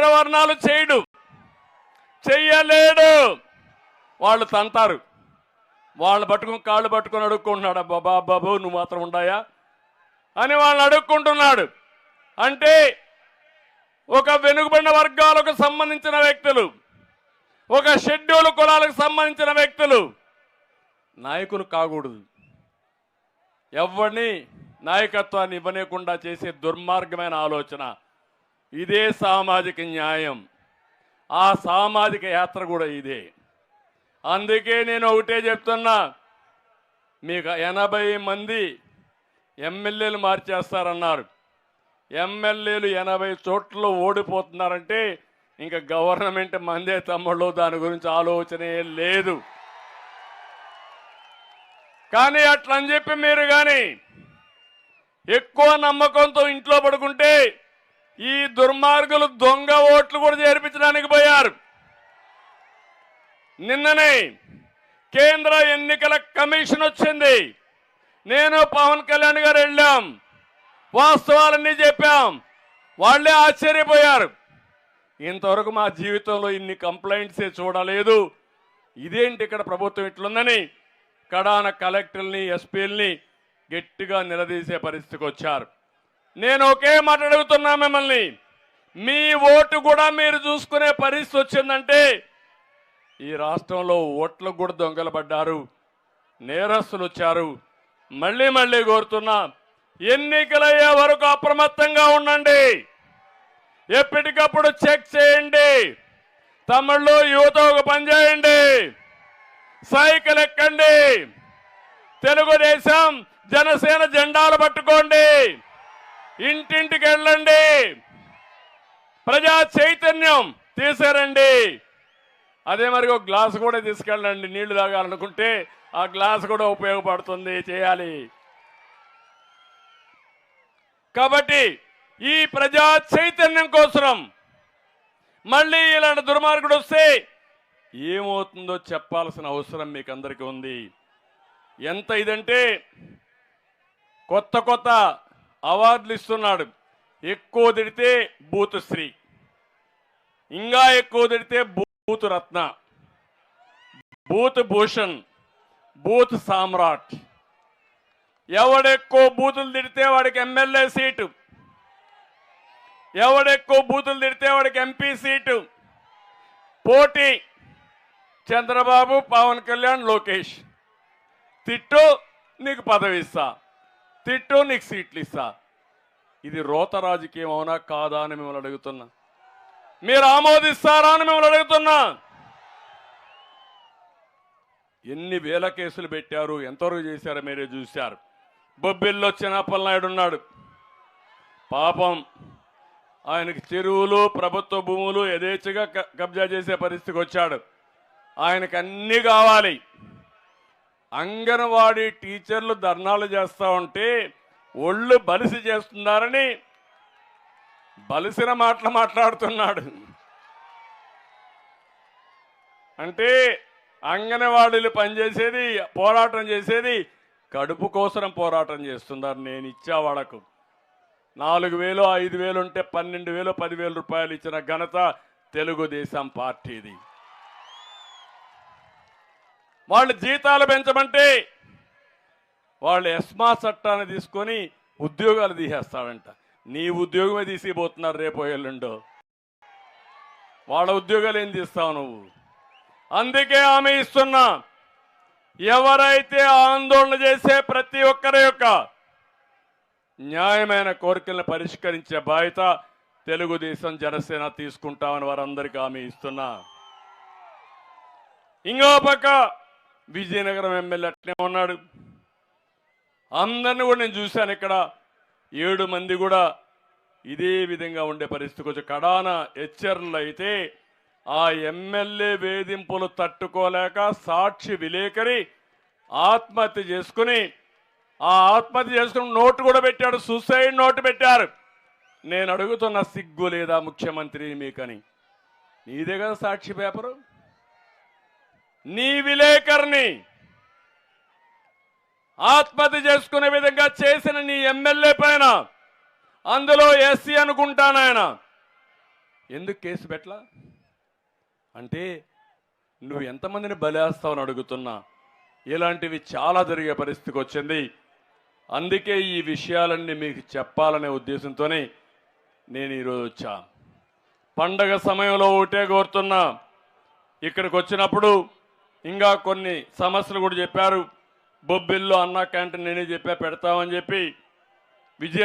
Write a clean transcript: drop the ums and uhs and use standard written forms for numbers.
అగ్రవర్ణాలు చెయ్యలేడు. వాళ్ళు తంతారు. వాళ్ళు పట్టుకుని కాళ్ళు పట్టుకొని అడుక్కుంటున్నాడు. బాబు నువ్వు మాత్రం ఉండాయా అని వాళ్ళని అడుక్కుంటున్నాడు. అంటే ఒక వెనుకబడిన వర్గాలకు సంబంధించిన వ్యక్తులు, ఒక షెడ్యూల్ కులాలకు సంబంధించిన వ్యక్తులు నాయకులు కాకూడదు. ఎవరిని నాయకత్వాన్ని ఇవ్వనీయకుండా చేసే దుర్మార్గమైన ఆలోచన. ఇదే సామాజిక న్యాయం. ఆ సామాజిక యాత్ర కూడా ఇదే. అందుకే నేను ఒకటే చెప్తున్నా, మీకు 80 మంది ఎమ్మెల్యేలు మార్చేస్తారన్నారు. ఎమ్మెల్యేలు 80 చోట్ల ఓడిపోతున్నారంటే ఇంకా గవర్నమెంట్ మందే తమ్ముళ్ళు, దాని గురించి ఆలోచనే లేదు. కానీ అట్లా అని చెప్పి మీరు కానీ ఎక్కువ నమ్మకంతో ఇంట్లో పడుకుంటే ఈ దుర్మార్గులు దొంగ ఓట్లు కూడా చేర్పించడానికి పోయారు. నిన్ననే కేంద్ర ఎన్నికల కమిషన్ వచ్చింది. నేను పవన్ కళ్యాణ్ గారు వెళ్ళాం, వాస్తవాలన్నీ చెప్పాం. వాళ్ళే ఆశ్చర్యపోయారు. ఇంతవరకు మా జీవితంలో ఇన్ని కంప్లైంట్సే చూడలేదు, ఇదేంటి ఇక్కడ ప్రభుత్వం ఇట్లుందని కడాన కలెక్టర్ని ఎస్పీల్ని గట్టిగా నిలదీసే పరిస్థితికి వచ్చారు. నేను ఒకే మాట అడుగుతున్నా మిమ్మల్ని, మీ ఓటు కూడా మీరు చూసుకునే పరిస్థితి వచ్చిందంటే ఈ రాష్ట్రంలో ఓట్లకు కూడా దొంగలు పడ్డారు, నేరస్తులు వచ్చారు. మళ్ళీ కోరుతున్నా, ఎన్నికలయ్యే వరకు అప్రమత్తంగా ఉండండి. ఎప్పటికప్పుడు చెక్ చేయండి. తమిళ్లో యువత ఒక పని చేయండి, సైకిల్ ఎక్కండి, తెలుగుదేశం జనసేన జెండాలు పట్టుకోండి, ఇంటింటికి వెళ్ళండి, ప్రజా చైతన్యం తీసుకురండి. అదే మరి ఒక గ్లాసు కూడా తీసుకెళ్ళండి. నీళ్లు తాగాలనుకుంటే ఆ గ్లాసు కూడా ఉపయోగపడుతుంది, చేయాలి. కాబట్టి ఈ ప్రజా చైతన్యం కోసం మళ్ళీ ఇలాంటి దుర్మార్గుడు వస్తే ఏమవుతుందో చెప్పాల్సిన అవసరం మీకు అందరికీ ఉంది. ఎంత ఇదంటే కొత్త అవార్డులు ఇస్తున్నాడు. ఎక్కువ తిడితే బూత్ శ్రీ, ఇంకా ఎక్కువ తిడితే బూత్ రత్న, బూత్ భూషణ్, బూత్ సామ్రాట్. ఎవడెక్కువ బూతులు తిడితే వాడికి ఎమ్మెల్యే సీటు, ఎవడెక్కువ బూతులు తిడితే వాడికి ఎంపీ సీటు. పోటీ చంద్రబాబు, పవన్ కళ్యాణ్, లోకేష్. తిట్టు నీకు పదవి ఇస్తా, తిట్టు నీకు సీట్లు ఇస్తా. ఇది రోత రాజకీయం అవునా కాదా అని మిమ్మల్ని అడుగుతున్నా. మీరు ఆమోదిస్తారా అని మిమ్మల్ని అడుగుతున్నా. ఎన్ని వేల కేసులు పెట్టారు, ఎంతవరకు చేశారో మీరే చూశారు. బొబ్బిల్లో చిన్నప్పలనాయుడు ఉన్నాడు. పాపం ఆయనకి చెరువులు, ప్రభుత్వ భూములు యథేచ్ఛగా కబ్జా చేసే పరిస్థితికి వచ్చాడు. ఆయనకు అన్నీ కావాలి. అంగన్వాడీ టీచర్లు ధర్నాలు చేస్తూ ఉంటే ఒళ్ళు బలిసి చేస్తున్నారని బలిసిన మాటలు మాట్లాడుతున్నాడు. అంటే అంగన్వాడీలు పనిచేసేది, పోరాటం చేసేది కడుపు కోసం పోరాటం చేస్తున్నారు. నేను ఇచ్చా వాళ్ళకు 4,000 5,000 ఉంటే 12,000 10,000 రూపాయలు ఇచ్చిన ఘనత తెలుగుదేశం పార్టీది. వాళ్ళు జీతాలు పెంచమంటే వాళ్ళు ఎస్మా చట్టాన్ని తీసుకొని ఉద్యోగాలు తీసేస్తాడంట. నీ ఉద్యోగమే తీసిపోతున్నారు రేపు ఎల్లుండో. వాళ్ళ ఉద్యోగాలు ఏం తీస్తావు నువ్వు? అందుకే హామీ ఇస్తున్నా, ఎవరైతే ఆందోళన చేసే ప్రతి ఒక్కరి యొక్క న్యాయమైన కోరికలను పరిష్కరించే బాధ్యత తెలుగుదేశం జనసేన తీసుకుంటామని వారందరికీ హామీ ఇస్తున్నా. ఇంకో పక్క విజయనగరం ఎమ్మెల్యే అట్లే ఉన్నాడు. అందరిని కూడా నేను చూశాను. ఇక్కడ 7 మంది కూడా ఇదే విధంగా ఉండే పరిస్థితికి వచ్చి కడాన హెచ్చర్లు అయితే ఆ ఎమ్మెల్యే వేధింపులు తట్టుకోలేక సాక్షి విలేకరి ఆత్మహత్య చేసుకుని నోటు కూడా పెట్టాడు, సూసైడ్ నోటు పెట్టారు. నేను అడుగుతున్న సిగ్గు లేదా ముఖ్యమంత్రి మీకని? నీదే కదా సాక్షి పేపరు. నీ విలేకరిని ఆత్మహత్య చేసుకునే విధంగా చేసిన నీ ఎమ్మెల్యే పైన, అందులో ఎస్సీ అనుకుంటానాయన, ఎందుకు కేసు పెట్టలా అంటే నువ్వు ఎంతమందిని బలేస్తావని అడుగుతున్నా. ఇలాంటివి చాలా జరిగే పరిస్థితికి వచ్చింది. అందుకే ఈ విషయాలన్నీ మీకు చెప్పాలనే ఉద్దేశంతోనే నేను ఈరోజు వచ్చా. పండగ సమయంలో ఒకటే కోరుతున్నా, ఇక్కడికి వచ్చినప్పుడు ఇంకా కొన్ని సమస్యలు కూడా చెప్పారు. బొబ్బిల్లో అన్నా క్యాంటీన్ నేనే చెప్పా పెడతామని చెప్పి విజయ